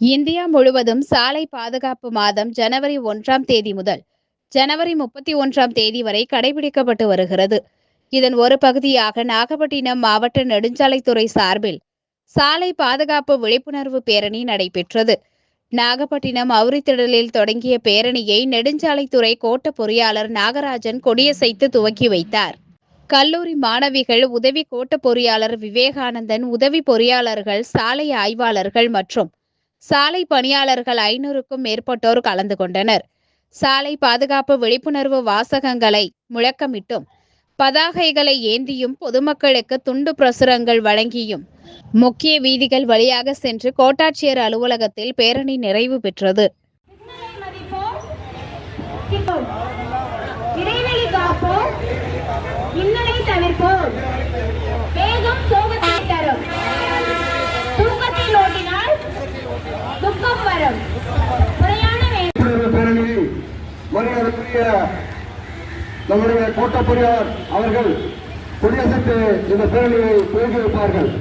India முழுவதும் சாலை பாதுகாப்பு மாதம் ஜனவரி 1ஆம் தேதி முதல் ஜனவரி 31ஆம் தேதி வரை கடைபிடிக்கப்பட்டு வருகிறது. இதன் ஒரு பகுதியாக நாகப்பட்டினம் மாவட்ட நெடுஞ்சாலைத்துறை சார்பில் சாலை பாதுகாப்பு விழிப்புணர்வு பேரணி நடைபெற்றது. நாகப்பட்டினம் அவுரித்திடலில் தொடங்கிய பேரணியை நெடுஞ்சாலைத்துறை கோட்ட பொறியாளர் நாகராஜன் கொடியசைத்து துவக்கி வைத்தார். கல்லூரி மாணவிகள், உதவி கோட்ட பொறியாளர் விவேகானந்தன், உதவி பொறியாளர்கள், சாலை ஆய்வாளர்கள் மற்றும் சாலை பணியாளர்கள் 500க்கும் மேற்பட்டோர் கலந்து கொண்டனர். சாலை பாதுகாப்பு விழிப்புணர்வு வாசகங்களை முழக்கமிட்டும், பதாகைகளை ஏந்தியும், பொதுமக்களுக்கு துண்டு பிரசுரங்கள் வழங்கியும் முக்கிய வீதிகள் வழியாக சென்று கோட்டாட்சியர் அலுவலகத்தில் பேரணி நிறைவு பெற்றது. இடைவெளி காப்போம், இன்னலை தவிர்ப்போம், வேகம் சோகத்தை தரும், தூக்கத்தில் ஓட்டினால் துக்கம் வரும், முறையான பேரணியை மரியாதைக்குரிய நம்முடைய கோட்ட பொறியாளர் அவர்கள் கொடியசைத்து இந்த பேரணியை துவங்கி வைப்பார்கள்.